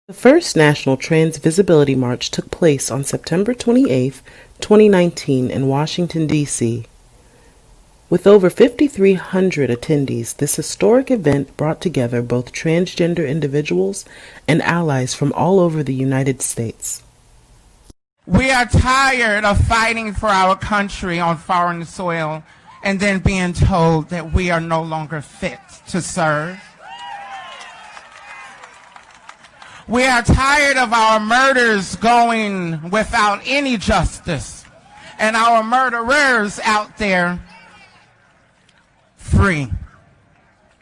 The first National Trans Visibility March took place on September 28, 2019 in Washington, D.C. With over 5,300 attendees, this historic event brought together both transgender individuals and allies from all over the United States. We are tired of fighting for our country on foreign soil and then being told that we are no longer fit to serve. We are tired of our murders going without any justice and our murderers out there free.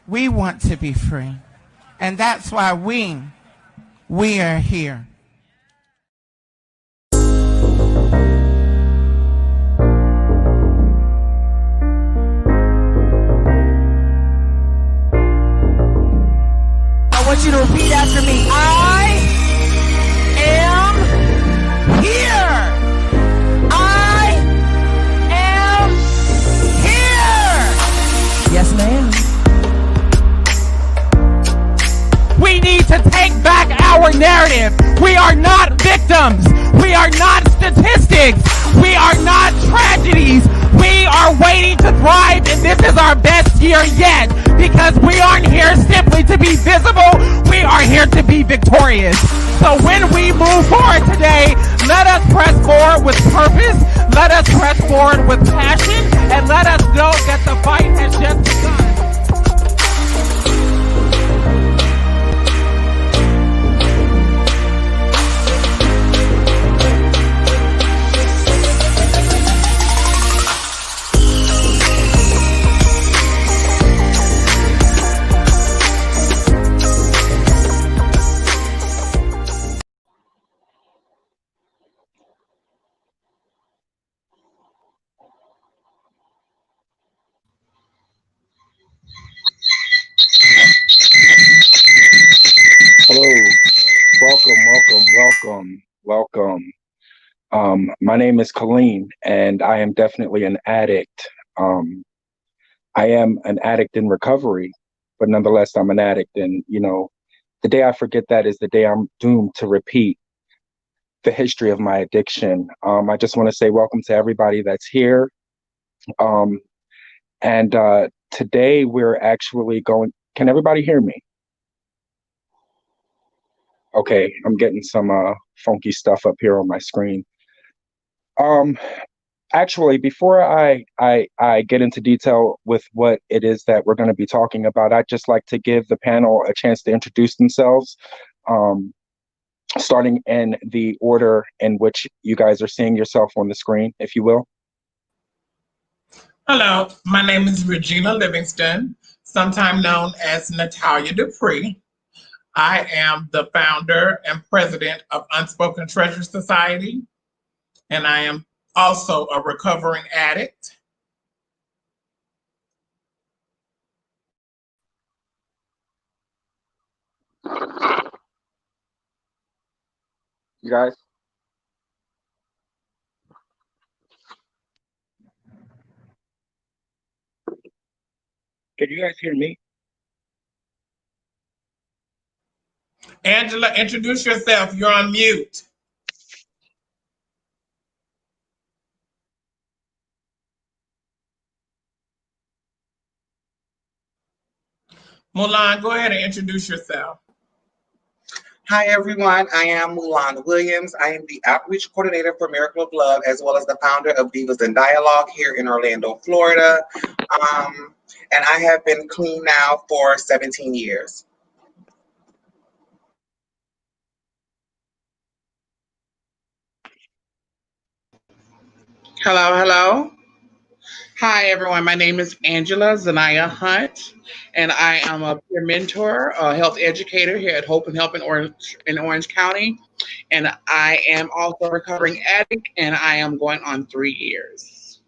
We want to be free, and that's why we are here. I want you to repeat after me. I am here. I am here. Yes, ma'am. We need to take back our narrative. We are not victims. We are not statistics. We are not tragedies. We are waiting to thrive, and this is our best year yet, because we aren't here simply to be visible. We are here to be victorious. So when we move forward today, let us press forward with purpose, let us press forward with passion, and let us know that the fight has just begun. Hello, welcome. My name is Kaleem, and I am definitely an addict. I am an addict in recovery, but nonetheless, I'm an addict. And, the day I forget that is the day I'm doomed to repeat the history of my addiction. I just want to say welcome to everybody that's here. And today we're actually can everybody hear me? Okay, I'm getting some funky stuff up here on my screen. Actually, before I get into detail with what it is that we're going to be talking about, I'd just like to give the panel a chance to introduce themselves, starting in the order in which you guys are seeing yourself on the screen, if you will. Hello, my name is Regina Livingston, sometimes known as Natalia Dupree. I am the founder and president of Unspoken Treasure Society, and I am also a recovering addict. You guys? Can you guys hear me? Angela, introduce yourself. You're on mute. Mulan, go ahead and introduce yourself. Hi, everyone. I am Mulan Williams. I am the outreach coordinator for Miracle of Love, as well as the founder of Divas in Dialogue here in Orlando, Florida. And I have been clean now for 17 years. Hello. Hi, everyone. My name is Angela Zanaya Hunt, and I am a peer mentor, a health educator here at Hope and Help in Orange County. And I am also a recovering addict, and I am going on 3 years.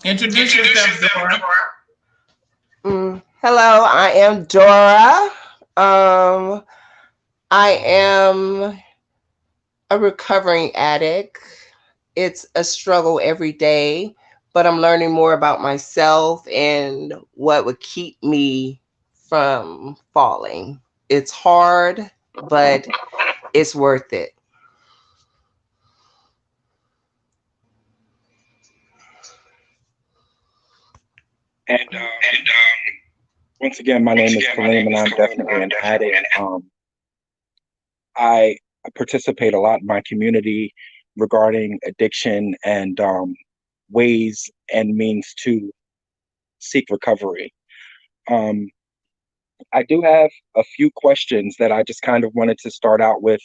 Introduce yourself, Dora. Hello, I am Dora. I am a recovering addict. It's a struggle every day, but I'm learning more about myself and what would keep me from falling. It's hard, but it's worth it. And once again, my name is Kaleem, and I'm definitely an addict. I participate a lot in my community regarding addiction and ways and means to seek recovery. Um, I do have a few questions that I just kind of wanted to start out with,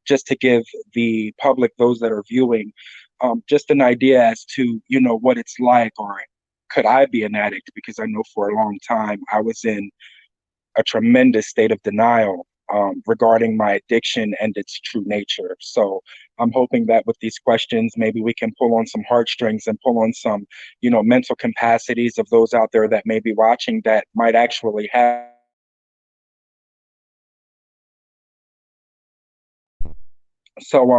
just to give the public, those that are viewing, just an idea as to, what it's like, or could I be an addict? Because I know for a long time I was in a tremendous state of denial regarding my addiction and its true nature. So I'm hoping that with these questions, maybe we can pull on some heartstrings and pull on some, mental capacities of those out there that may be watching that might actually have. So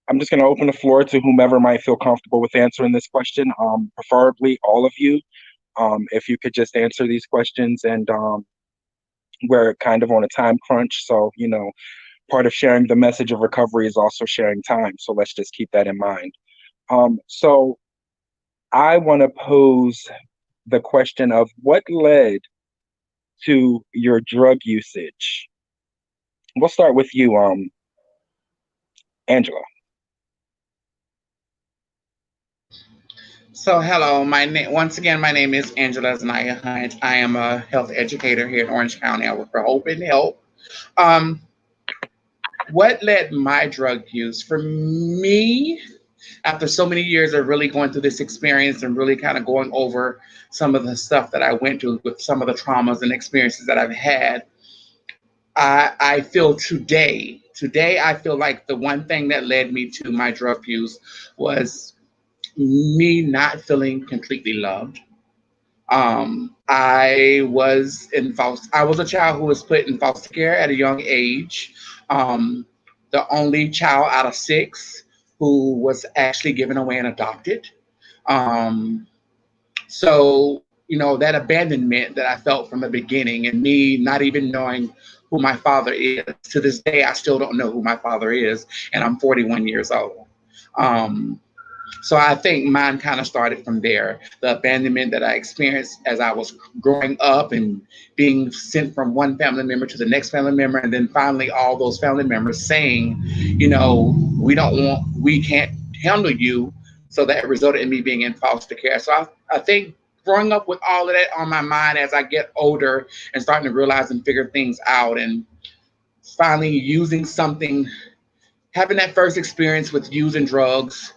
I'm just going to open the floor to whomever might feel comfortable with answering this question, preferably all of you. If you could just answer these questions, and we're kind of on a time crunch. So, part of sharing the message of recovery is also sharing time. So let's just keep that in mind. So I want to pose the question of what led to your drug usage. We'll start with you, Angela. So hello, once again, my name is Angela Zanaya Hunt. I am a health educator here in Orange County. I work for Hope and Help. What led my drug use? For me, after so many years of really going through this experience and really kind of going over some of the stuff that I went through with some of the traumas and experiences that I've had, I feel today I feel like the one thing that led me to my drug use was me not feeling completely loved. I was a child who was put in foster care at a young age. The only child out of 6 who was actually given away and adopted. Um, so, that abandonment that I felt from the beginning, and me not even knowing who my father is. To this day, I still don't know who my father is, and I'm 41 years old. So I think mine kind of started from there. The abandonment that I experienced as I was growing up and being sent from one family member to the next family member, and then finally all those family members saying, we can't handle you. So that resulted in me being in foster care. So I think growing up with all of that on my mind as I get older and starting to realize and figure things out, and finally using something, having that first experience with using drugs,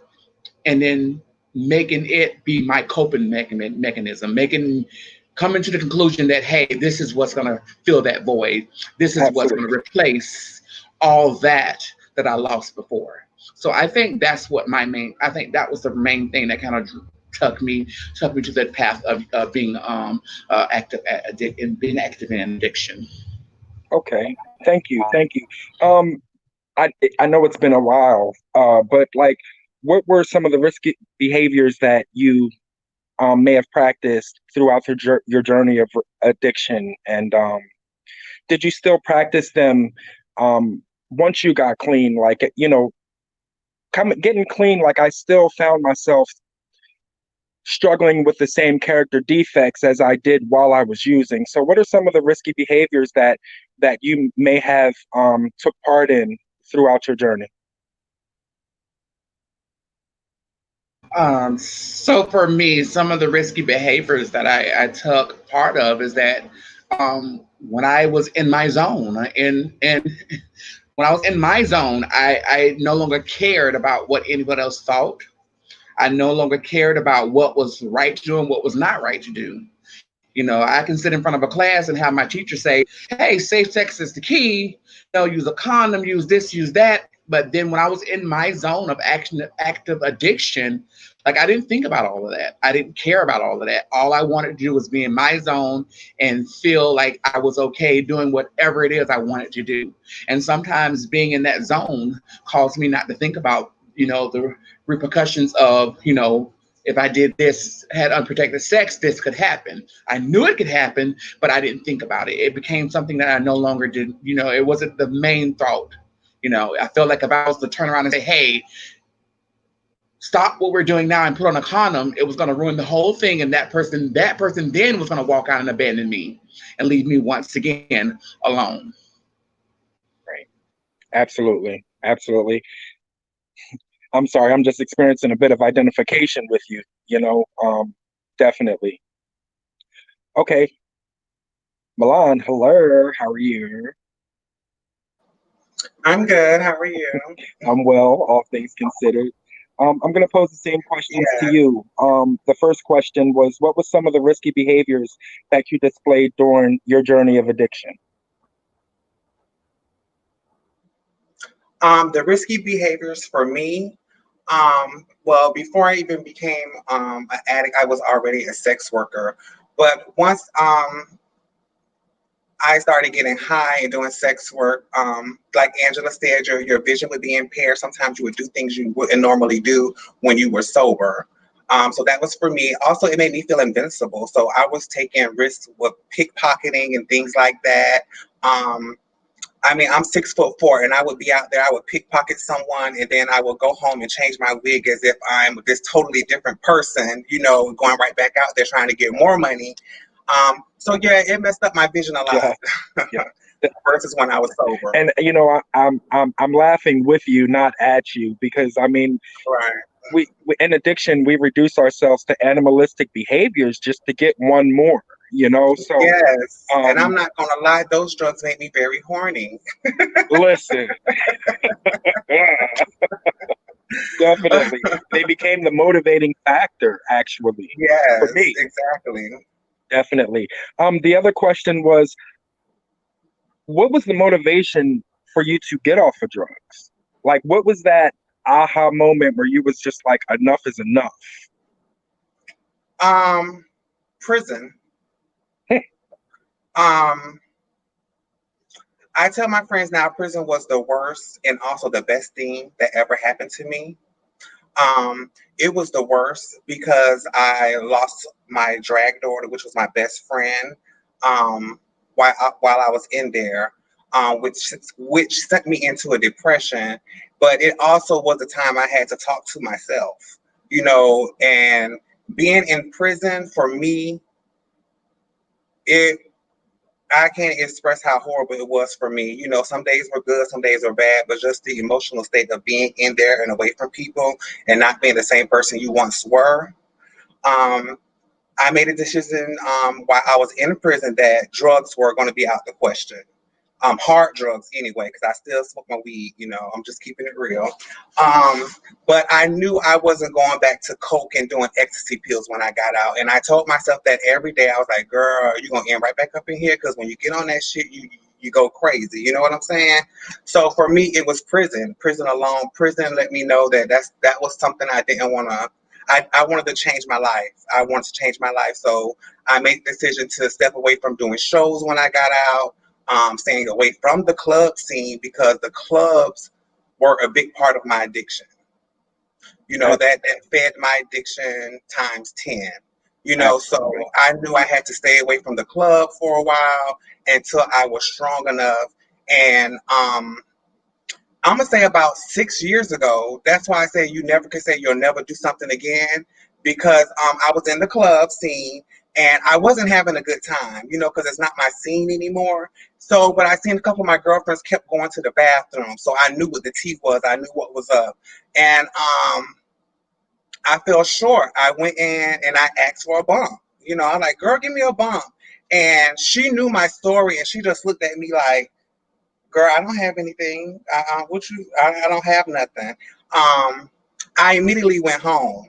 and then making it be my coping mechanism, coming to the conclusion that, hey, this is what's going to fill that void. This is what's going to replace all that I lost before. So I think that was the main thing that kind of took me to that path of being active being active in addiction. Okay, thank you. I know it's been a while, but what were some of the risky behaviors that you may have practiced throughout your journey of addiction, and did you still practice them once you got clean? Getting clean, I still found myself struggling with the same character defects as I did while I was using. So what are some of the risky behaviors that you may have took part in throughout your journey? So for me, some of the risky behaviors that I took part of is that when I was in my zone, and when I was in my zone, I no longer cared about what anyone else thought. I no longer cared about what was right to do and what was not right to do. I can sit in front of a class and have my teacher say, hey, safe sex is the key. Use a condom, use this, use that. But then when I was in my zone of active addiction, I didn't think about all of that. I didn't care about all of that. All I wanted to do was be in my zone and feel like I was okay doing whatever it is I wanted to do. And sometimes being in that zone caused me not to think about, the repercussions of, if I did this, had unprotected sex, this could happen. I knew it could happen, but I didn't think about it. It became something that I no longer did. It wasn't the main thought. I felt like if I was to turn around and say, hey, stop what we're doing now and put on a condom, it was going to ruin the whole thing. And that person then was going to walk out and abandon me and leave me once again alone. Right. Absolutely. Absolutely. I'm sorry, I'm just experiencing a bit of identification with you, definitely. Okay. Mulan, hello, how are you? I'm good. How are you? I'm well, all things considered. I'm going to pose the same questions to you. The first question was, what was some of the risky behaviors that you displayed during your journey of addiction? The risky behaviors for me, well, before I even became an addict, I was already a sex worker. But once I started getting high and doing sex work, like Angela said, your vision would be impaired. Sometimes you would do things you wouldn't normally do when you were sober. So that was for me. Also, it made me feel invincible. So I was taking risks with pickpocketing and things like that. I'm 6'4", and I would be out there. I would pickpocket someone, and then I would go home and change my wig as if I'm this totally different person. Going right back out there trying to get more money. So yeah, it messed up my vision a lot. Yeah. Versus when I was sober. And I'm laughing with you, not at you, because right. We in addiction we reduce ourselves to animalistic behaviors just to get one more. So yes, and I'm not gonna lie, those drugs make me very horny. Listen. Definitely. They became the motivating factor, actually. Yes, for me. Exactly. Definitely. The other question was, what was the motivation for you to get off of drugs? Like, what was that aha moment where you was just like, enough is enough? Prison. I tell my friends now, prison was the worst and also the best thing that ever happened to me. It was the worst because I lost my drag daughter, which was my best friend, while I was in there, which sent me into a depression. But it also was the time I had to talk to myself, and being in prison for me, I can't express how horrible it was for me. Some days were good, some days were bad, but just the emotional state of being in there and away from people and not being the same person you once were. I made a decision while I was in prison that drugs were going to be out the question. Hard drugs anyway, because I still smoke my weed, I'm just keeping it real. But I knew I wasn't going back to coke and doing ecstasy pills when I got out. And I told myself that every day. I was like, girl, you're going to end right back up in here, because when you get on that shit, you go crazy. You know what I'm saying? So for me, it was prison alone. Prison let me know that that was something I didn't want to. I wanted to change my life. I wanted to change my life. So I made the decision to step away from doing shows when I got out. Staying away from the club scene, because the clubs were a big part of my addiction. That fed my addiction times 10. So I knew I had to stay away from the club for a while until I was strong enough. And I'm gonna say about 6 years ago, that's why I say you never can say you'll never do something again, because I was in the club scene and I wasn't having a good time, because it's not my scene anymore. So, but I seen a couple of my girlfriends kept going to the bathroom, so I knew what the tea was. I knew what was up, and I fell short. I went in and I asked for a bump. I'm like, girl, give me a bump, and she knew my story, and she just looked at me like, girl, I don't have anything. I don't have nothing. I immediately went home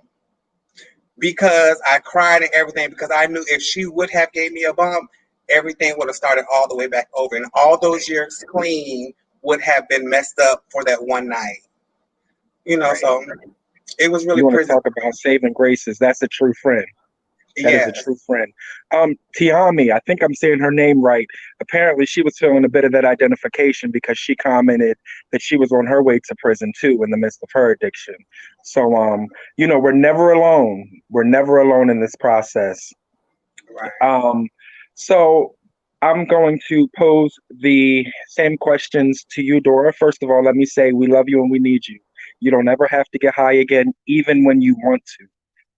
because I cried and everything, because I knew if she would have gave me a bump, everything would have started all the way back over. And all those years clean would have been messed up for that one night. Right. So it was really You want prison. to talk about saving graces. That's a true friend. That is a Yes. true friend. Tiami, I think I'm saying her name right. Apparently, she was feeling a bit of that identification because she commented that she was on her way to prison too in the midst of her addiction. So, we're never alone. We're never alone in this process. Right. So I'm going to pose the same questions to you, Dora. First of all, let me say we love you and we need you. You don't ever have to get high again, even when you want to.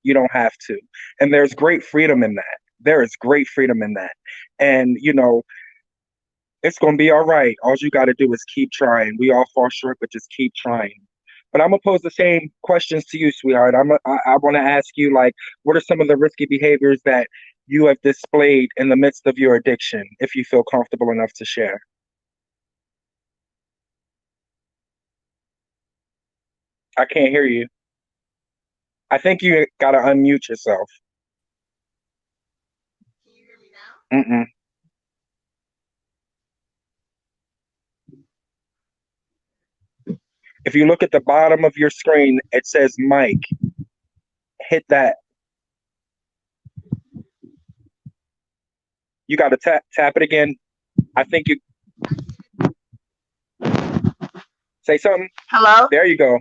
You don't have to. And there's great freedom in that. There is great freedom in that. And, it's going to be all right. All you got to do is keep trying. We all fall short, but just keep trying. But I'm going to pose the same questions to you, sweetheart. I want to ask you, like, what are some of the risky behaviors that you have displayed in the midst of your addiction, if you feel comfortable enough to share? I can't hear you. I think you got to unmute yourself. Can you hear me now? Mm-mm. If you look at the bottom of your screen, it says mic. Hit that. You got to tap it again. I think you say something. Hello? There you go.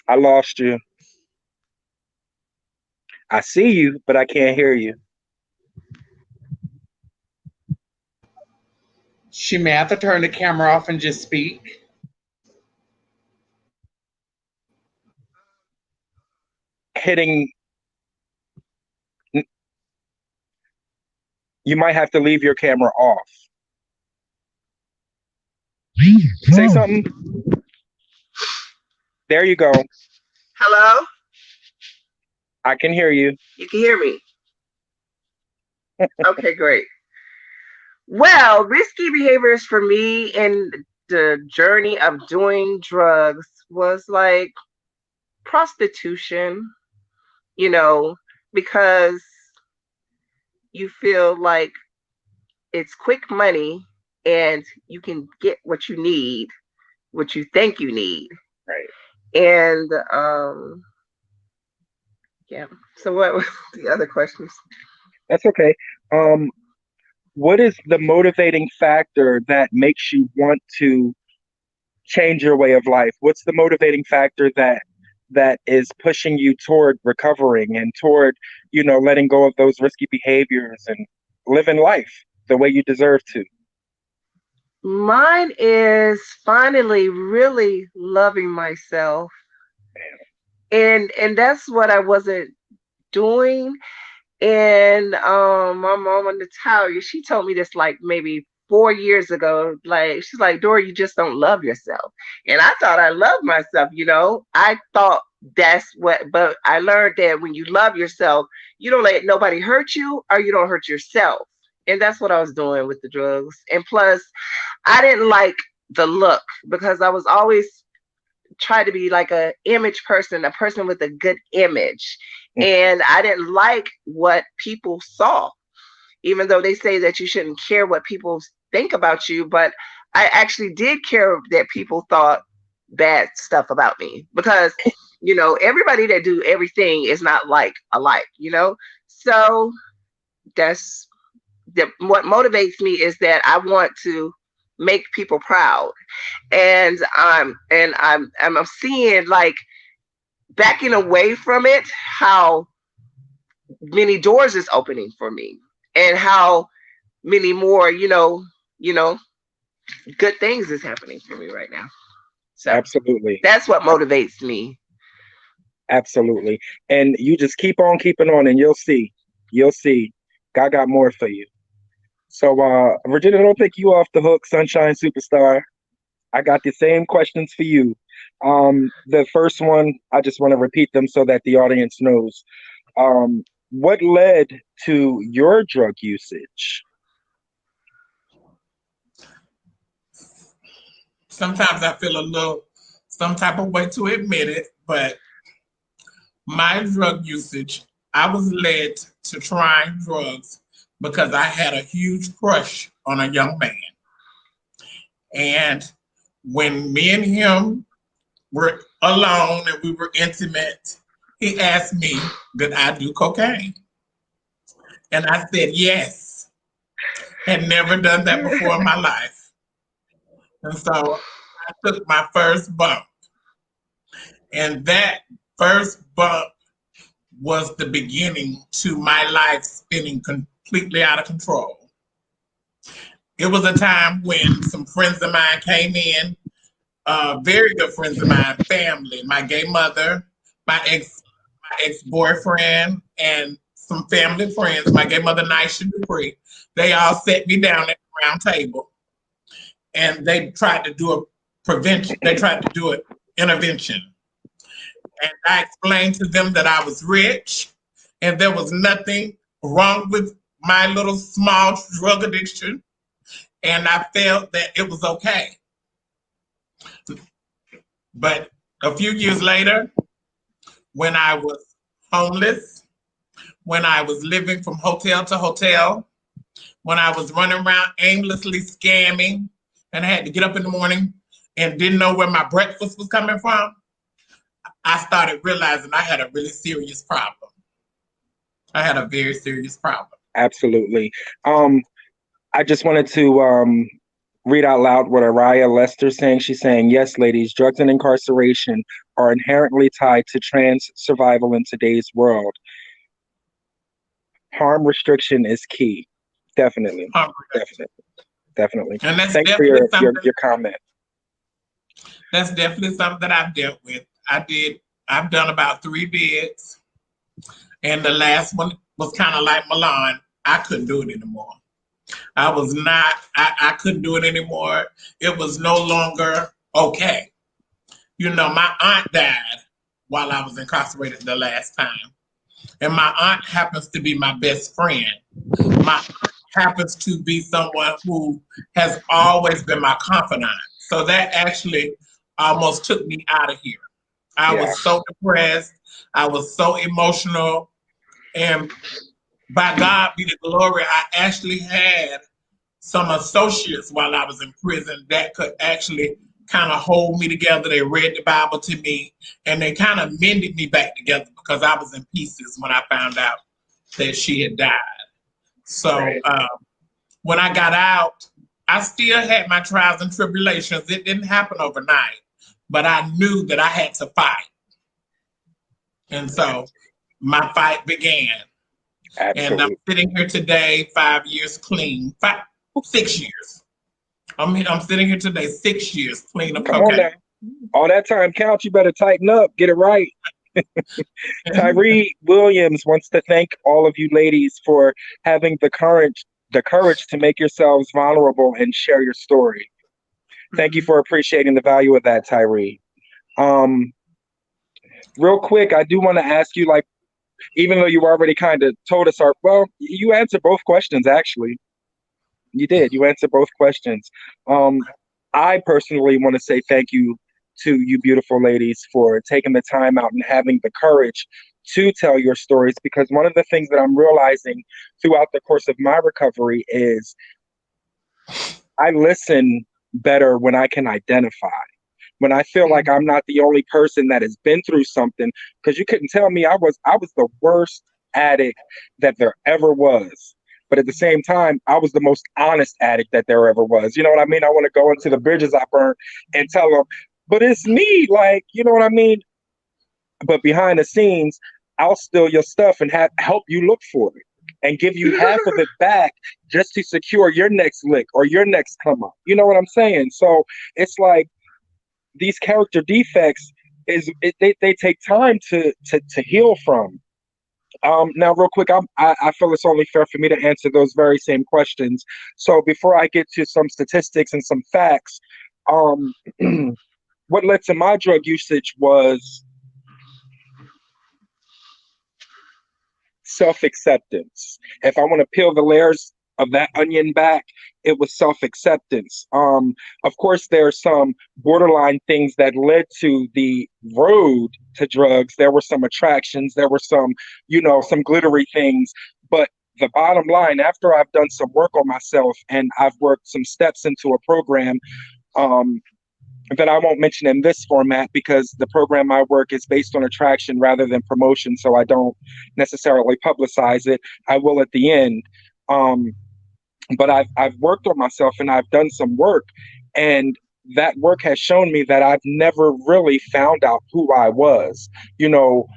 I lost you. I see you, but I can't hear you. She may have to turn the camera off and just speak. Hitting. You might have to leave your camera off. Say something. There you go. Hello? I can hear you. You can hear me? Okay, great. Well, risky behaviors for me in the journey of doing drugs was like prostitution, because you feel like it's quick money and you can get what you need, what you think you need. Right. And yeah. So what was the other questions? That's okay. What is the motivating factor that makes you want to change your way of life? What's the motivating factor that is pushing you toward recovering and toward, letting go of those risky behaviors and living life the way you deserve to? Mine is finally really loving myself. And that's what I wasn't doing. And my mama Natalia, she told me this like maybe 4 years ago. Like, she's like, Dora, you just don't love yourself. And I thought I loved myself, I thought that's but I learned that when you love yourself, you don't let nobody hurt you or you don't hurt yourself. And that's what I was doing with the drugs. And plus, I didn't like the look because I was always try to be like a image person, a person with a good image. And I didn't like what people saw, even though they say that you shouldn't care what people think about you. But I actually did care that people thought bad stuff about me because, everybody that do everything is not like alike, So that's what motivates me is that I want to make people proud. And I'm seeing like backing away from it, how many doors is opening for me and how many more, good things is happening for me right now. So Absolutely. that's what motivates me. Absolutely. And you just keep on keeping on and you'll see. God got more for you. So, Regina, don't take you off the hook, Sunshine Superstar. I got the same questions for you. The first one, I just want to repeat them so that the audience knows. What led to your drug usage? Sometimes I feel some type of way to admit it, but my drug usage, I was led to trying drugs because I had a huge crush on a young man. And when me and him were alone and we were intimate, he asked me, did I do cocaine? And I said, yes. Had never done that before in my life. And so I took my first bump. And that first bump was the beginning to my life spinning completely out of control. It was a time when some friends of mine came in, very good friends of mine, family, my gay mother, my ex-boyfriend, and some family friends, my gay mother, Nisha Dupree. They all sat me down at the round table, and they tried to do a prevention. They tried to do an intervention. And I explained to them that I was rich and there was nothing wrong with my little small drug addiction. And I felt that it was okay. But a few years later, when I was homeless, when I was living from hotel to hotel, when I was running around aimlessly scamming and I had to get up in the morning and didn't know where my breakfast was coming from, I started realizing I had a really serious problem. I had a very serious problem. Absolutely. I just wanted to read out loud what Araya Lester's saying. She's saying, yes, ladies, drugs and incarceration are inherently tied to trans survival in today's world. Harm restriction is key. Definitely. Definitely. And that's Thanks definitely for your comment. That's definitely something that I've dealt with. I've done about 3 bids, and the last one was kind of like Mulan. I couldn't do it anymore. I couldn't do it anymore. It was no longer okay. You know, my aunt died while I was incarcerated the last time. And my aunt happens to be my best friend. My aunt happens to be someone who has always been my confidant. So that actually almost took me out of here. I was so depressed. I was so emotional. And by God be the glory, I actually had some associates while I was in prison that could actually kind of hold me together. They read the Bible to me, and they kind of mended me back together because I was in pieces when I found out that she had died. So when I got out, I still had my trials and tribulations. It didn't happen overnight, but I knew that I had to fight. And so my fight began. Absolutely. And I'm sitting here today, 5 years clean, 6 years. I'm sitting here today, 6 years clean of cocaine. Come on now. All that time counts. You better tighten up, get it right. Tyree Williams wants to thank all of you ladies for having the courage to make yourselves vulnerable and share your story. Thank you for appreciating the value of that, Tyree. Real quick, I do want to ask you, like, even though you already kind of told us you answered both questions, actually. You did. You answered both questions. I personally want to say thank you to you beautiful ladies for taking the time out and having the courage to tell your stories, because one of the things that I'm realizing throughout the course of my recovery is I listen better when I can identify. When I feel like I'm not the only person that has been through something, because you couldn't tell me I was the worst addict that there ever was. But at the same time, I was the most honest addict that there ever was. You know what I mean? I want to go into the bridges I burned and tell them, but it's me, like, you know what I mean? But behind the scenes, I'll steal your stuff and help you look for it and give you half of it back just to secure your next lick or your next come up. You know what I'm saying? So it's like these character defects they take time to heal from. Now, real quick, I feel it's only fair for me to answer those very same questions. So before I get to some statistics and some facts, what led to my drug usage was self-acceptance. If I want to peel the layers of that onion back, it was self-acceptance. Of course, there are some borderline things that led to the road to drugs. There were some attractions, there were some, some glittery things. But the bottom line, after I've done some work on myself and I've worked some steps into a program, that I won't mention in this format because the program I work is based on attraction rather than promotion, so I don't necessarily publicize it. I will at the end. But I've worked on myself and I've done some work, and that work has shown me that I've never really found out who I was. You know,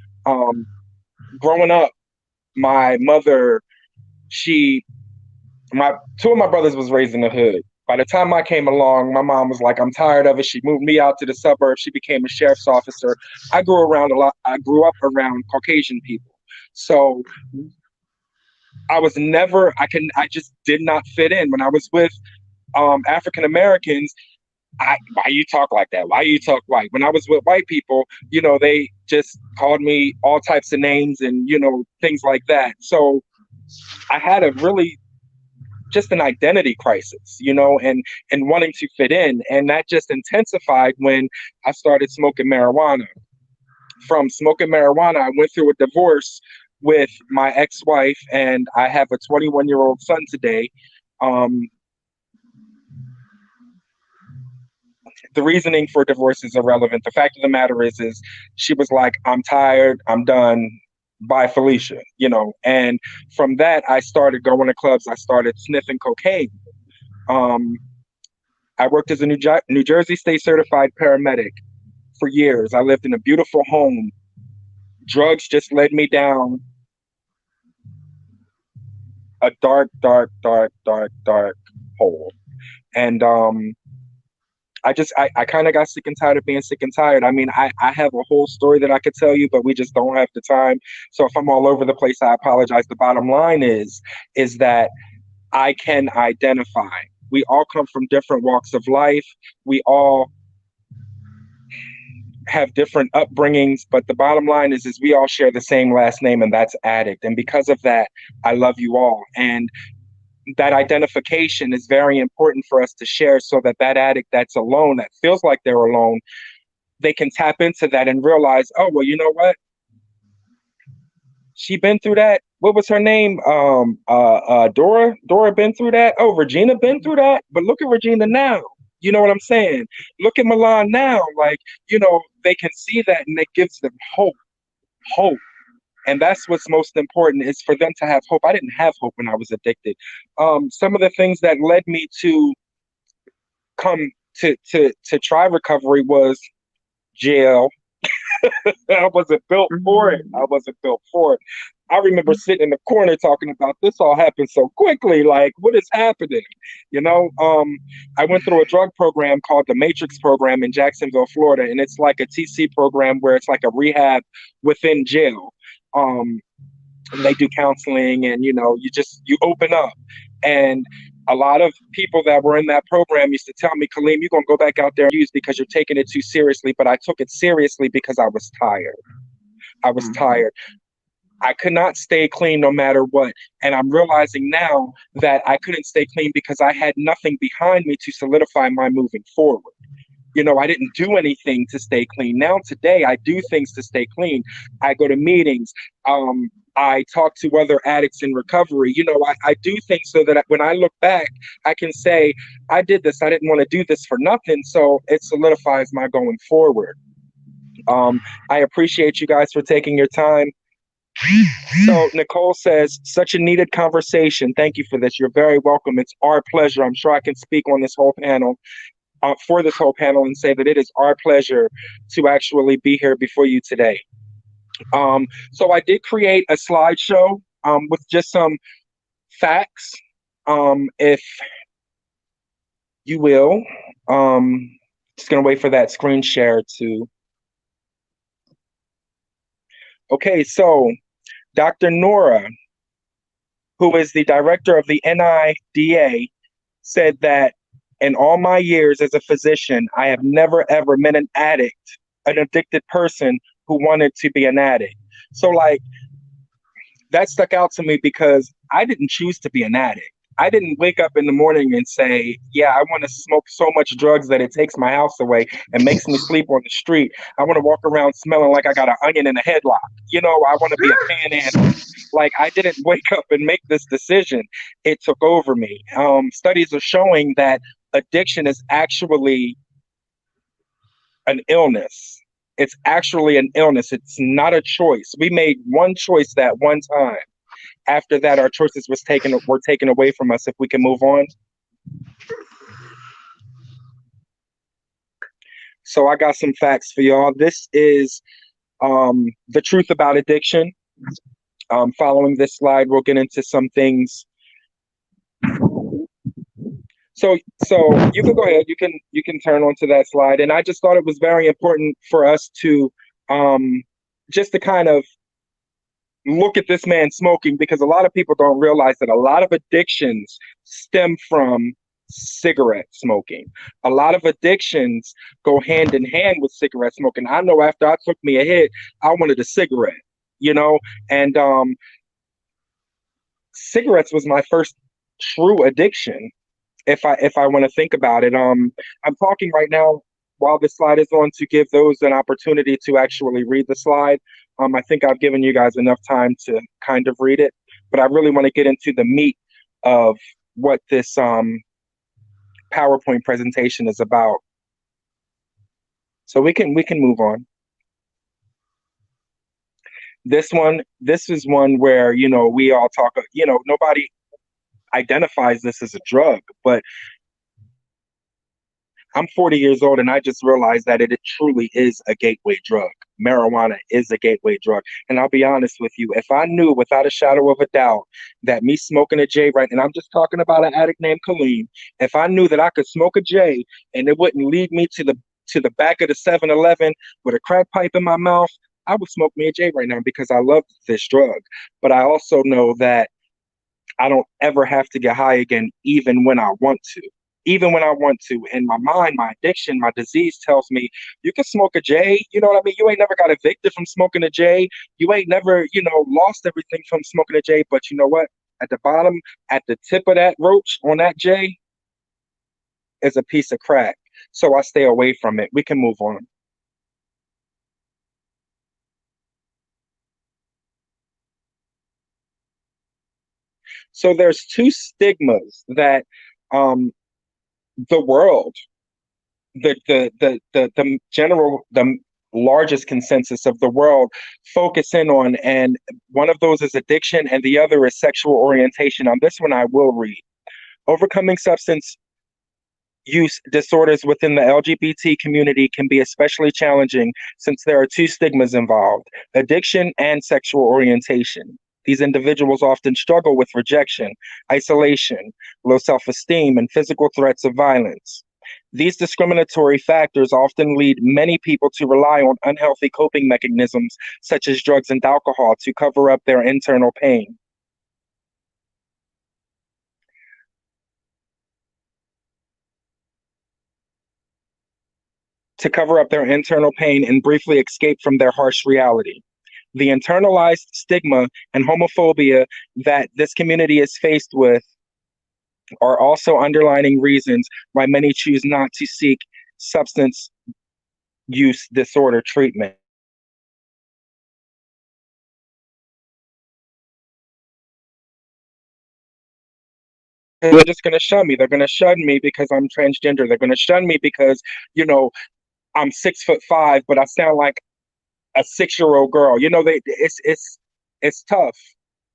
growing up, my mother, my two of my brothers was raised in the hood. By the time I came along, my mom was like, "I'm tired of it." She moved me out to the suburbs. She became a sheriff's officer. I grew around a lot. I grew up around Caucasian people, so I was never. I just did not fit in. When I was with African Americans, why you talk like that? Why you talk white? When I was with white people, they just called me all types of names and things like that. So I had a really just an identity crisis, and wanting to fit in. And that just intensified when I started smoking marijuana. From smoking marijuana, I went through a divorce with my ex-wife, and I have a 21-year-old son today. The reasoning for divorce is irrelevant. The fact of the matter is she was like, "I'm tired, I'm done. Bye, Felicia," and from that, I started going to clubs. I started sniffing cocaine. I worked as a New Jersey state certified paramedic for years. I lived in a beautiful home. Drugs just led me down a dark, dark, dark, dark, dark hole. And I kind of got sick and tired of being sick and tired. I mean, I have a whole story that I could tell you, but we just don't have the time. So if I'm all over the place, I apologize. The bottom line is that I can identify. We all come from different walks of life. We all have different upbringings, but the bottom line is we all share the same last name, and that's Addict. And because of that, I love you all. And that identification is very important for us to share so that addict that's alone, that feels like they're alone, they can tap into that and realize, oh, well, you know what? She been through that. What was her name? Dora. Dora been through that. Oh, Regina been through that. But look at Regina now. You know what I'm saying? Look at Mulan now. Like, they can see that, and it gives them hope. Hope. And that's what's most important, is for them to have hope. I didn't have hope when I was addicted. Some of the things that led me to come to try recovery was jail. I wasn't built for it. I wasn't built for it. I remember sitting in the corner talking about this all happened so quickly. Like, what is happening? I went through a drug program called the Matrix program in Jacksonville, Florida. And it's like a TC program where it's like a rehab within jail. And they do counseling, and you open up. And a lot of people that were in that program used to tell me, Kaleem, you're gonna go back out there and use because you're taking it too seriously. But I took it seriously because I was tired. I was tired. I could not stay clean no matter what. And I'm realizing now that I couldn't stay clean because I had nothing behind me to solidify my moving forward. I didn't do anything to stay clean. Now today, I do things to stay clean. I go to meetings. I talk to other addicts in recovery. I do things so that when I look back, I can say, I did this. I didn't want to do this for nothing. So it solidifies my going forward. I appreciate you guys for taking your time. So Nicole says, such a needed conversation. Thank you for this. You're very welcome. It's our pleasure. I'm sure I can speak on this whole panel. For this whole panel and say that it is our pleasure to actually be here before you today. So I did create a slideshow with just some facts, if you will. Just gonna wait for that screen share to. Okay, so Dr. Nora, who is the director of the NIDA, said that in all my years as a physician, I have never, ever met an addicted person who wanted to be an addict. So that stuck out to me because I didn't choose to be an addict. I didn't wake up in the morning and say, yeah, I want to smoke so much drugs that it takes my house away and makes me sleep on the street. I want to walk around smelling like I got an onion in a headlock. I want to be a panhandler. Like, I didn't wake up and make this decision. It took over me. Studies are showing that addiction is actually an illness. It's actually an illness. It's not a choice. We made one choice that one time. After that, our choices were taken away from us. If we can move on. So I got some facts for y'all. This is the truth about addiction. Following this slide, we'll get into some things. So you can go ahead. You can turn onto that slide. And I just thought it was very important for us to just to kind of look at this man smoking, because a lot of people don't realize that a lot of addictions stem from cigarette smoking. A lot of addictions go hand in hand with cigarette smoking. I know after I took me a hit, I wanted a cigarette, you know, and cigarettes was my first true addiction. If I want to think about it, I'm talking right now while this slide is on to give those an opportunity to actually read the slide. I think I've given you guys enough time to kind of read it, but I really want to get into the meat of what this PowerPoint presentation is about. So we can move on. This is one where, you know, we all talk, you know, nobody identifies this as a drug, but I'm 40 years old and I just realized that it truly is a gateway drug. Marijuana is a gateway drug. And I'll be honest with you, if I knew without a shadow of a doubt that me smoking a J, right, and I'm just talking about an addict named Kaleem, if I knew that I could smoke a J and it wouldn't lead me to the back of the 7-Eleven with a crack pipe in my mouth, I would smoke me a J right now because I love this drug. But I also know that I don't ever have to get high again, even when I want to. Even when I want to. And my mind, my addiction, my disease tells me, you can smoke a J, you know what I mean? You ain't never got evicted from smoking a J. You ain't never, you know, lost everything from smoking a J. But you know what? At the bottom, at the tip of that roach on that J is a piece of crack. So I stay away from it. We can move on. So there's two stigmas that the world, the general, the largest consensus of the world focus in on, and one of those is addiction and the other is sexual orientation. On this one I will read. Overcoming substance use disorders within the LGBT community can be especially challenging since there are two stigmas involved: addiction and sexual orientation. These individuals often struggle with rejection, isolation, low self-esteem, and physical threats of violence. These discriminatory factors often lead many people to rely on unhealthy coping mechanisms such as drugs and alcohol to cover up their internal pain. And briefly escape from their harsh reality. The internalized stigma and homophobia that this community is faced with are also underlying reasons why many choose not to seek substance use disorder treatment. They're just going to shun me. They're going to shun me because I'm transgender. They're going to shun me because, you know, I'm 6'5", but I sound like a 6-year-old girl. You know, it's tough.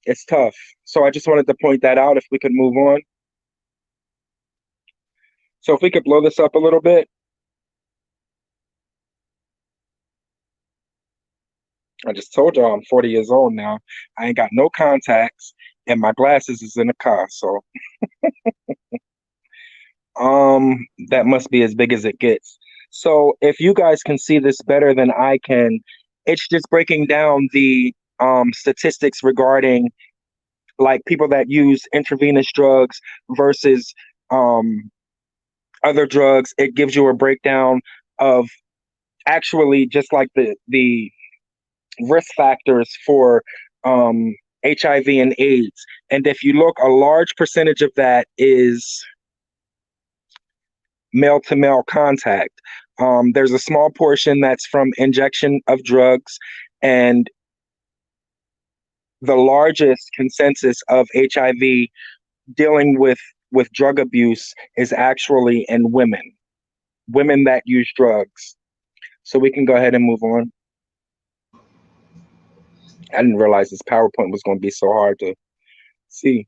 It's tough. So I just wanted to point that out. If we could move on. So if we could blow this up a little bit. I just told y'all I'm 40 years old now. I ain't got no contacts and my glasses is in the car. So that must be as big as it gets. So if you guys can see this better than I can, it's just breaking down the statistics regarding like people that use intravenous drugs versus other drugs. It gives you a breakdown of actually just like the risk factors for HIV and AIDS. And if you look, a large percentage of that is male-to-male contact. There's a small portion that's from injection of drugs, and the largest consensus of HIV dealing with drug abuse is actually in women that use drugs. So we can go ahead and move on. I didn't realize this PowerPoint was going to be so hard to see.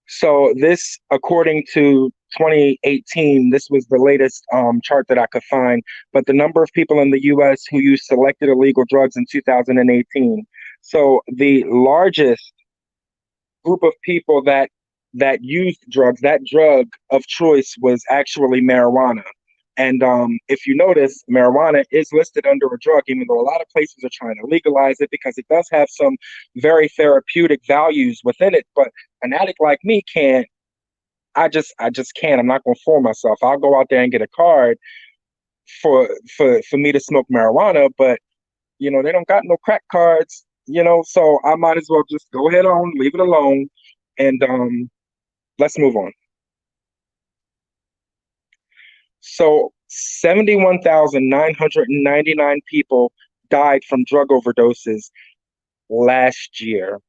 So this, according to 2018, this was the latest chart that I could find, but the number of people in the US who used selected illegal drugs in 2018. So the largest group of people that used drugs, that drug of choice was actually marijuana. And if you notice, marijuana is listed under a drug, even though a lot of places are trying to legalize it because it does have some very therapeutic values within it. But an addict like me can't. I just can't. I'm not going to fool myself. I'll go out there and get a card for me to smoke marijuana, but they don't got no crack cards. So I might as well just go ahead on, leave it alone, and let's move on. So 71,999 people died from drug overdoses last year,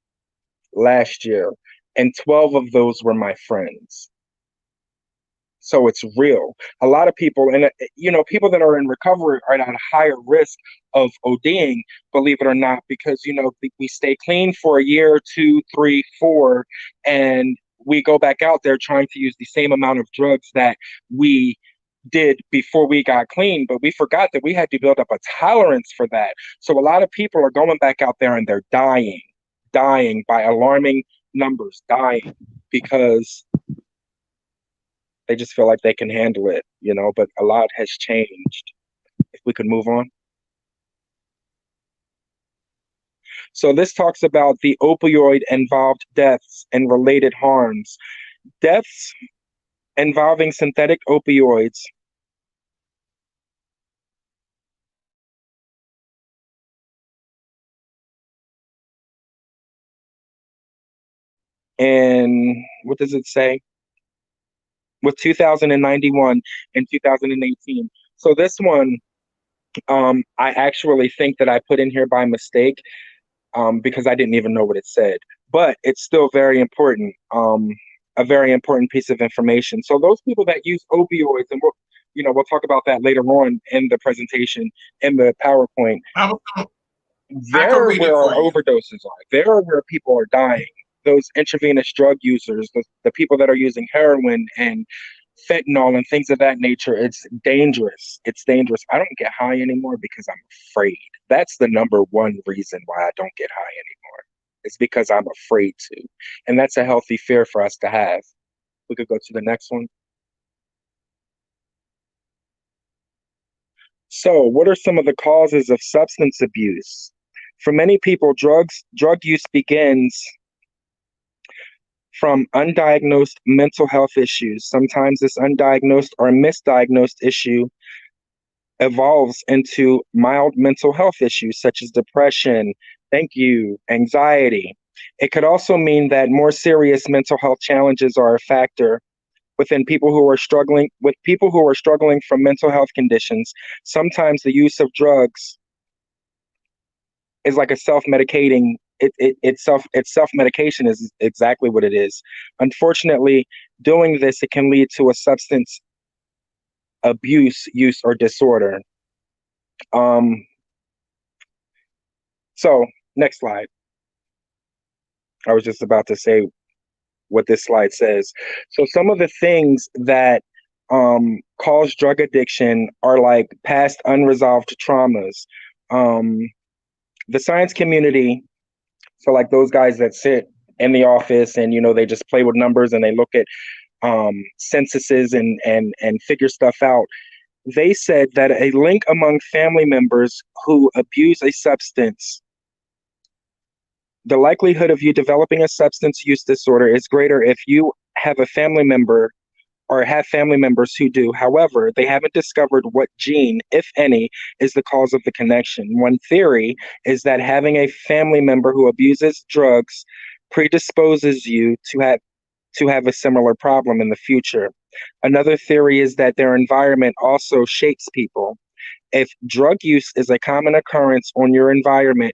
and 12 of those were my friends. So it's real. A lot of people, and people that are in recovery are at a higher risk of ODing, believe it or not, because we stay clean for a year, 2, 3, 4, and we go back out there trying to use the same amount of drugs that we did before we got clean, but we forgot that we had to build up a tolerance for that. So a lot of people are going back out there and they're dying by alarming numbers, dying because they just feel like they can handle it, but a lot has changed. If we could move on. So this talks about the opioid-involved deaths and related harms. Deaths involving synthetic opioids and what does it say? With 2,091 and 2018. So this one, I actually think that I put in here by mistake because I didn't even know what it said. But it's still very important, a very important piece of information. So those people that use opioids, and we'll talk about that later on in the presentation, in the PowerPoint. There where our overdoses are. There are where people are dying. Those intravenous drug users, the people that are using heroin and fentanyl and things of that nature, it's dangerous. It's dangerous. I don't get high anymore because I'm afraid. That's the number one reason why I don't get high anymore. It's because I'm afraid to. And that's a healthy fear for us to have. We could go to the next one. So, what are some of the causes of substance abuse? For many people, drug use begins from undiagnosed mental health issues. Sometimes this undiagnosed or misdiagnosed issue evolves into mild mental health issues such as depression, anxiety. It could also mean that more serious mental health challenges are a factor within people who are struggling from mental health conditions. Sometimes the use of drugs is like a self-medicating. It's self-medication is exactly what it is. Unfortunately, doing this, it can lead to a substance abuse, use, or disorder. So next slide. I was just about to say what this slide says. So some of the things that cause drug addiction are like past unresolved traumas. The science community, so like those guys that sit in the office and they just play with numbers and they look at censuses and figure stuff out. They said that a link among family members who abuse a substance, the likelihood of you developing a substance use disorder is greater if you have a family member or have family members who do. However, they haven't discovered what gene, if any, is the cause of the connection. One theory is that having a family member who abuses drugs predisposes you to have a similar problem in the future. Another theory is that their environment also shapes people. If drug use is a common occurrence in your environment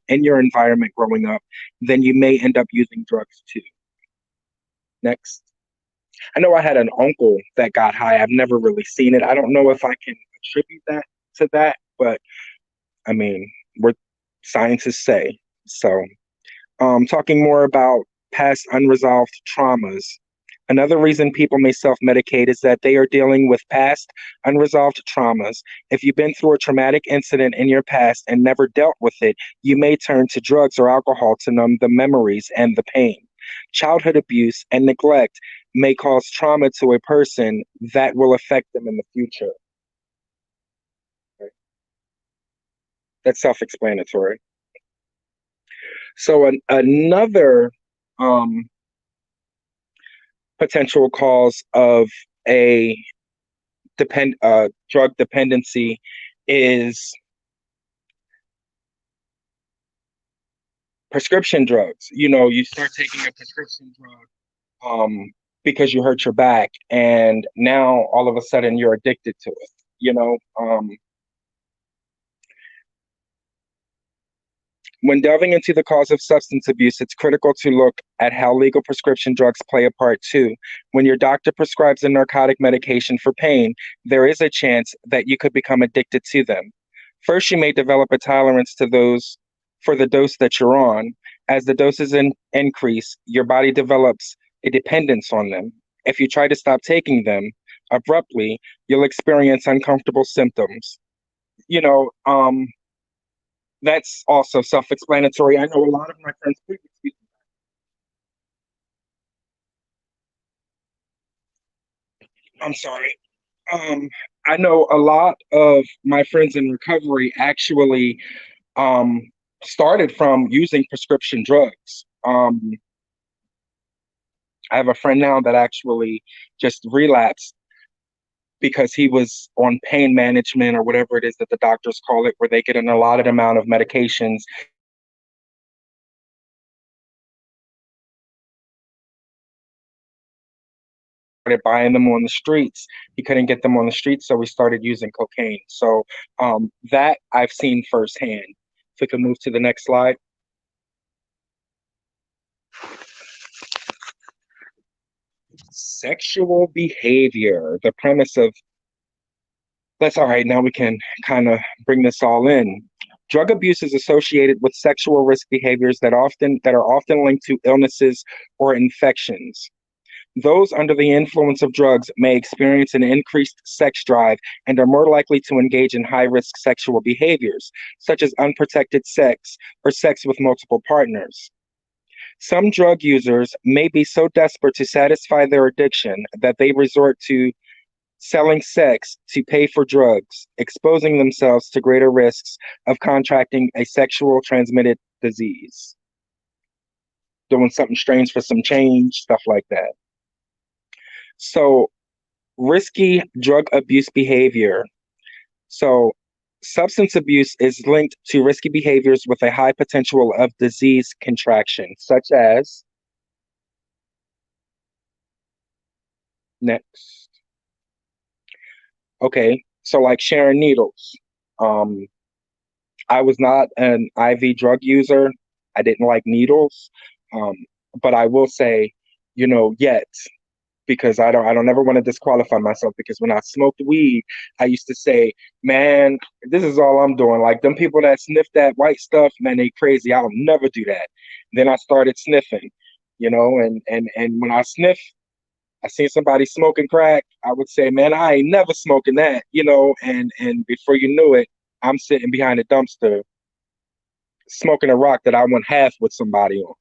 growing up, then you may end up using drugs too. Next. I know I had an uncle that got high. I've never really seen it. I don't know if I can attribute that to that, but I mean, what scientists say. So, talking more about past unresolved traumas. Another reason people may self-medicate is that they are dealing with past unresolved traumas. If you've been through a traumatic incident in your past and never dealt with it, you may turn to drugs or alcohol to numb the memories and the pain. Childhood abuse and neglect may cause trauma to a person that will affect them in the future. That's self-explanatory. So another potential cause of a drug dependency is prescription drugs. You start taking a prescription drug because you hurt your back, and now all of a sudden you're addicted to it. When delving into the cause of substance abuse, it's critical to look at how legal prescription drugs play a part too. When your doctor prescribes a narcotic medication for pain, there is a chance that you could become addicted to them. First, you may develop a tolerance to those for the dose that you're on. As the doses increase, your body develops a dependence on them. If you try to stop taking them abruptly, you'll experience uncomfortable symptoms. That's also self-explanatory. I know a lot of my friends. I'm sorry. I know a lot of my friends in recovery actually started from using prescription drugs. I have a friend now that actually just relapsed because he was on pain management or whatever it is that the doctors call it, where they get an allotted amount of medications. Started buying them on the streets. He couldn't get them on the streets, so he started using cocaine. So that I've seen firsthand. If we can move to the next slide. Sexual behavior, the premise of that's all right. Now we can kind of bring this all in. Drug abuse is associated with sexual risk behaviors that are often linked to illnesses or infections. Those under the influence of drugs may experience an increased sex drive and are more likely to engage in high-risk sexual behaviors, such as unprotected sex or sex with multiple partners. Some drug users may be so desperate to satisfy their addiction that they resort to selling sex to pay for drugs, exposing themselves to greater risks of contracting a sexual transmitted disease. Doing something strange for some change, stuff like that. So, risky drug abuse behavior. So, substance abuse is linked to risky behaviors with a high potential of disease contraction, such as next. Okay, so like sharing needles. I was not an IV drug user. I didn't like needles. But I will say, yet, because I don't ever want to disqualify myself, because when I smoked weed, I used to say, man, this is all I'm doing. Like them people that sniff that white stuff, man, they crazy. I'll never do that. Then I started sniffing, and when I sniff, I seen somebody smoking crack, I would say, man, I ain't never smoking that, and before you knew it, I'm sitting behind a dumpster smoking a rock that I went half with somebody on.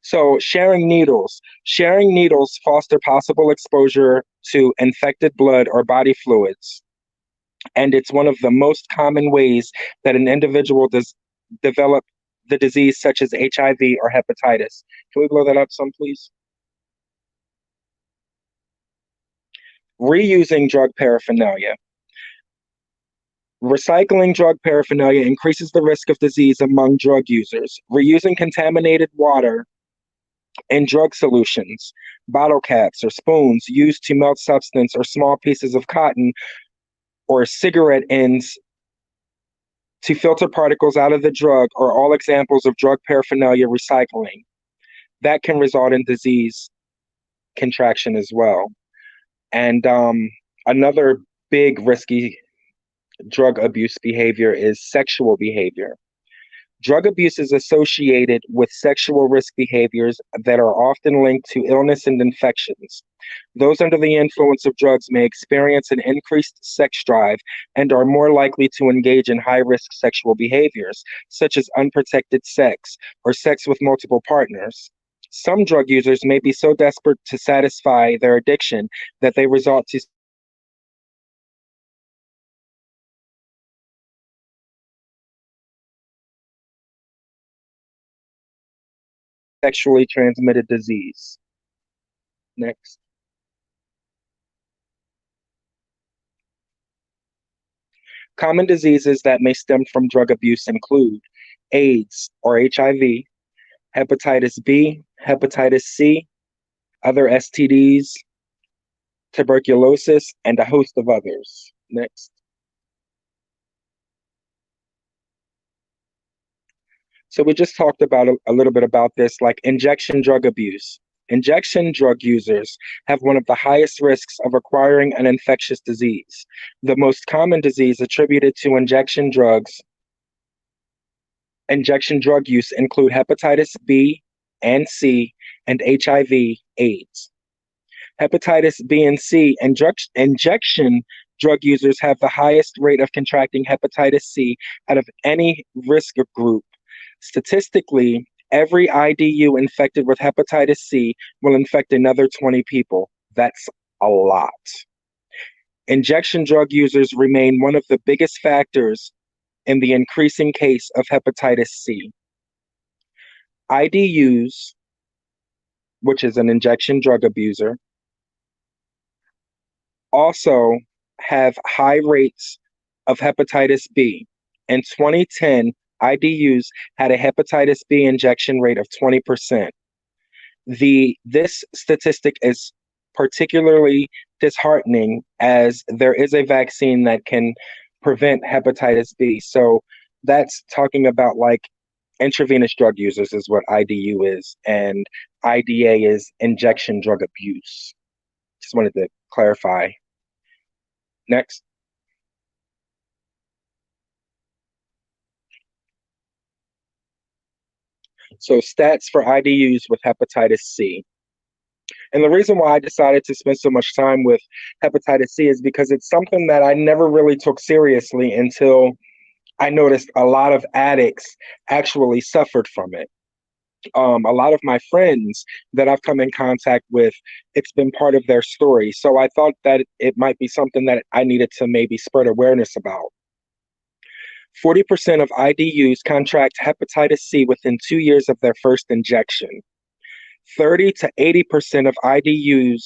So sharing needles. Sharing needles foster possible exposure to infected blood or body fluids. And it's one of the most common ways that an individual does develop the disease such as HIV or hepatitis. Can we blow that up some, please? Reusing drug paraphernalia. Recycling drug paraphernalia increases the risk of disease among drug users. Reusing contaminated water and drug solutions, bottle caps or spoons used to melt substance, or small pieces of cotton or cigarette ends to filter particles out of the drug are all examples of drug paraphernalia recycling. That can result in disease contraction as well. And another big risky drug abuse behavior is sexual behavior. Drug abuse is associated with sexual risk behaviors that are often linked to illness and infections. Those under the influence of drugs may experience an increased sex drive and are more likely to engage in high-risk sexual behaviors, such as unprotected sex or sex with multiple partners. Some drug users may be so desperate to satisfy their addiction that they resort to sexually transmitted disease. Next. Common diseases that may stem from drug abuse include AIDS or HIV, hepatitis B, hepatitis C, other STDs, tuberculosis, and a host of others. Next. So we just talked about a little bit about this, like injection drug abuse. Injection drug users have one of the highest risks of acquiring an infectious disease. The most common disease attributed to injection drug use include hepatitis B and C and HIV/AIDS. Hepatitis B and C injection drug users have the highest rate of contracting hepatitis C out of any risk group. Statistically, every IDU infected with hepatitis C will infect another 20 people. That's a lot. Injection drug users remain one of the biggest factors in the increasing case of hepatitis C. IDUs, which is an injection drug abuser, also have high rates of hepatitis B. In 2010, IDUs had a hepatitis B injection rate of 20%. This statistic is particularly disheartening as there is a vaccine that can prevent hepatitis B. So that's talking about like intravenous drug users is what IDU is, and IDA is injection drug abuse. Just wanted to clarify. Next. So stats for IDUs with hepatitis C. And the reason why I decided to spend so much time with hepatitis C is because it's something that I never really took seriously until I noticed a lot of addicts actually suffered from it. A lot of my friends that I've come in contact with, it's been part of their story. So I thought that it might be something that I needed to maybe spread awareness about. 40% of IDUs contract hepatitis C within 2 years of their first injection. 30 to 80% of IDUs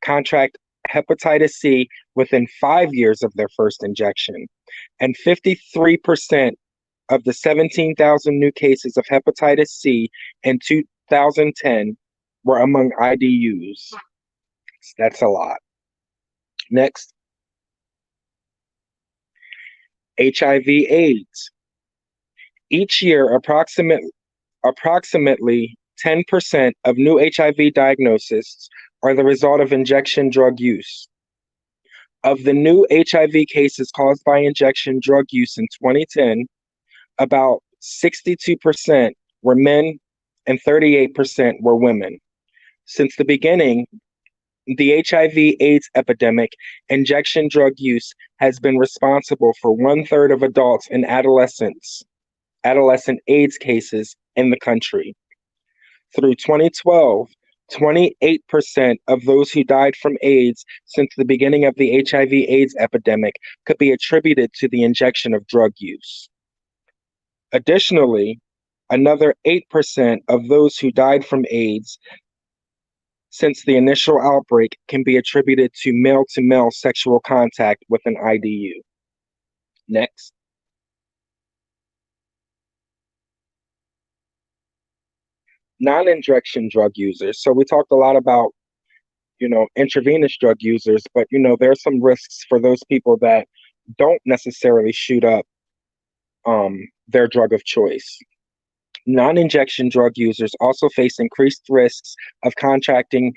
contract hepatitis C within 5 years of their first injection. And 53% of the 17,000 new cases of hepatitis C in 2010 were among IDUs. That's a lot. Next. HIV/AIDS. Each year, approximately 10% of new HIV diagnoses are the result of injection drug use. Of the new HIV cases caused by injection drug use in 2010, about 62% were men and 38% were women. Since the beginning, the HIV/AIDS epidemic, injection drug use has been responsible for 1/3 of adults and adolescent AIDS cases in the country. Through 2012, 28% of those who died from AIDS since the beginning of the HIV/AIDS epidemic could be attributed to the injection of drug use. Additionally, another 8% of those who died from AIDS since the initial outbreak can be attributed to male-to-male sexual contact with an IDU. Next. Non-injection drug users. So we talked a lot about, intravenous drug users, but, there are some risks for those people that don't necessarily shoot up their drug of choice. Non-injection drug users also face increased risks of contracting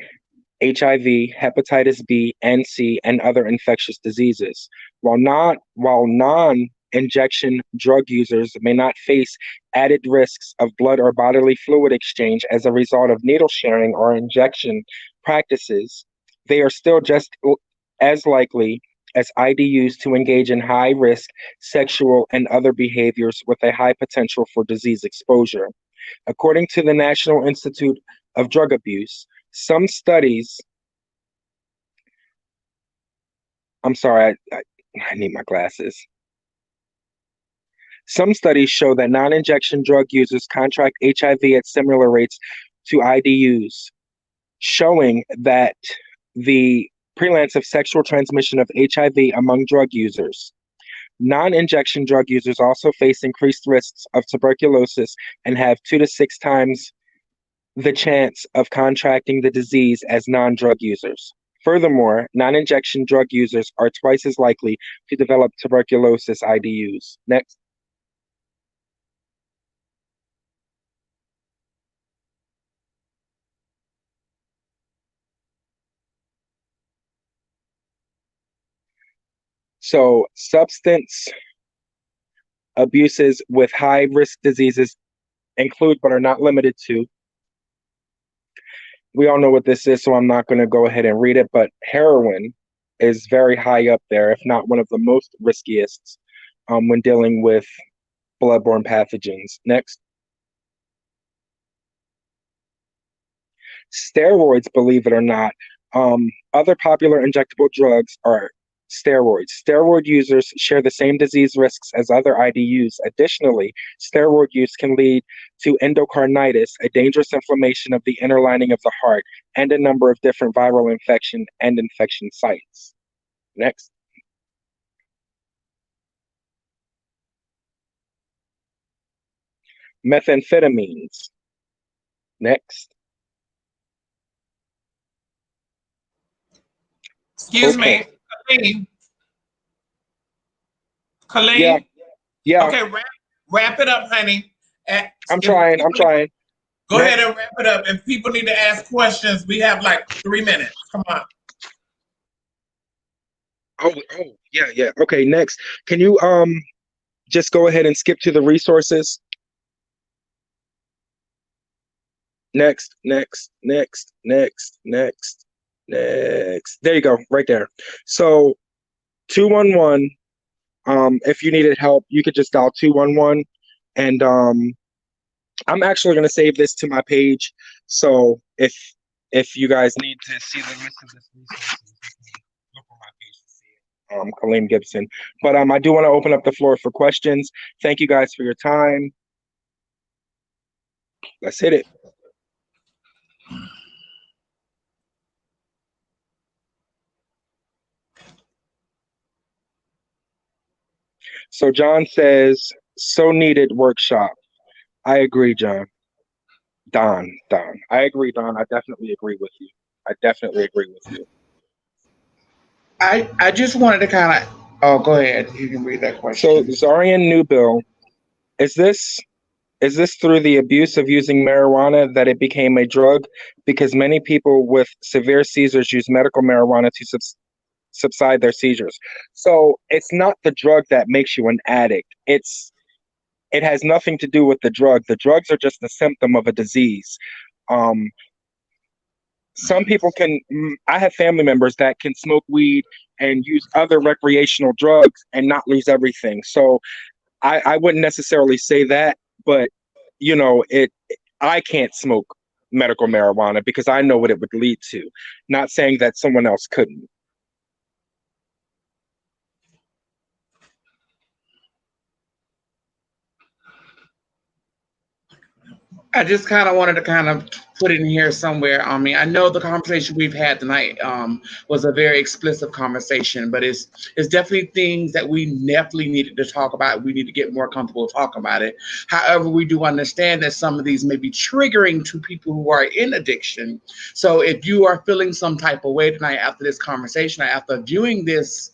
HIV, hepatitis B and C, and other infectious diseases. While non-injection drug users may not face added risks of blood or bodily fluid exchange as a result of needle sharing or injection practices, they are still just as likely as IDUs to engage in high-risk sexual and other behaviors with a high potential for disease exposure. According to the National Institute of Drug Abuse, some studies, I'm sorry, I need my glasses. Some studies show that non-injection drug users contract HIV at similar rates to IDUs, showing that the prevalence of sexual transmission of HIV among drug users. Non-injection drug users also face increased risks of tuberculosis and have 2 to 6 times the chance of contracting the disease as non-drug users. Furthermore, non-injection drug users are twice as likely to develop tuberculosis IDUs. Next. So, substance abuses with high-risk diseases include, but are not limited to, we all know what this is, so I'm not going to go ahead and read it, but heroin is very high up there, if not one of the most riskiest when dealing with bloodborne pathogens. Next. Steroids, believe it or not, other popular injectable drugs are steroids. Steroid users share the same disease risks as other IDUs. Additionally, steroid use can lead to endocarditis, a dangerous inflammation of the inner lining of the heart, and a number of different viral infection and infection sites. Next. Methamphetamines. Next. Excuse me, Kaleem. Yeah. Okay, wrap it up, honey. I'm trying. Go ahead and wrap it up. If people need to ask questions, we have like 3 minutes. Come on. Oh, yeah. Okay, next. Can you just go ahead and skip to the resources? Next. There you go, right there. So 211, if you needed help, you could just dial 211. And I'm actually going to save this to my page. So if you guys need to see the list of this resources, look on my page to see it. Kaleem Gibson. But I do want to open up the floor for questions. Thank you guys for your time. Let's hit it. So John says, so needed workshop. I agree, John. Don. I agree, Don. I definitely agree with you. I just wanted to kind of, oh, go ahead. You can read that question. So Zarian Newbill, is this through the abuse of using marijuana that it became a drug? Because many people with severe seizures use medical marijuana to subside their seizures. So it's not the drug that makes you an addict. It has nothing to do with the drug. The drugs are just a symptom of a disease. Some people I have family members that can smoke weed and use other recreational drugs and not lose everything. So I wouldn't necessarily say that, but I can't smoke medical marijuana because I know what it would lead to. Not saying that someone else couldn't. I just kind of wanted to kind of put it in here somewhere. I mean, I know the conversation we've had tonight was a very explicit conversation, but it's definitely things that we definitely needed to talk about. We need to get more comfortable talking about it. However, we do understand that some of these may be triggering to people who are in addiction. So if you are feeling some type of way tonight after this conversation, or after viewing this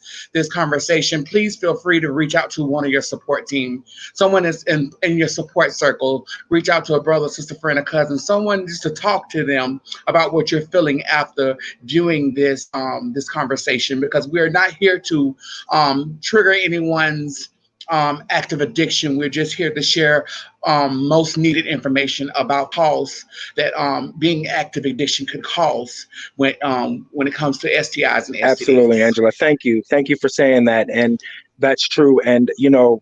conversation, please feel free to reach out to one of your support team. Someone is in your support circle. Reach out to a brother, sister, friend, or cousin, someone just to talk to them about what you're feeling after viewing this this conversation, because we're not here to trigger anyone's active addiction. We're just here to share most needed information about cause that being active addiction could cause when it comes to STIs and STDs. Absolutely, Angela. Thank you. Thank you for saying that. And that's true. And, you know,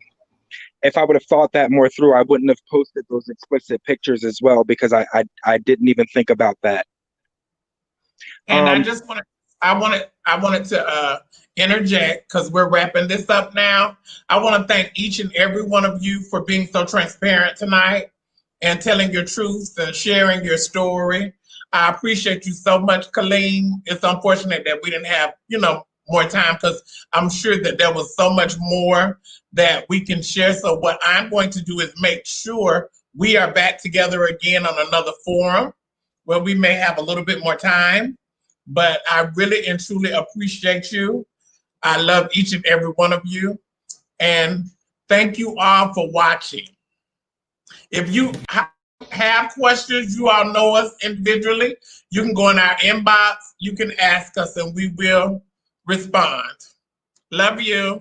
if I would have thought that more through, I wouldn't have posted those explicit pictures as well, because I didn't even think about that. And I wanted to interject, because we're wrapping this up now. I want to thank each and every one of you for being so transparent tonight and telling your truths and sharing your story. I appreciate you so much, Kaleem. It's unfortunate that we didn't have, you know, more time, because I'm sure that there was so much more that we can share. So what I'm going to do is make sure we are back together again on another forum where we may have a little bit more time. But I really and truly appreciate you. I love each and every one of you. And thank you all for watching. If you have questions, you all know us individually. You can go in our inbox. You can ask us and we will respond. Love you.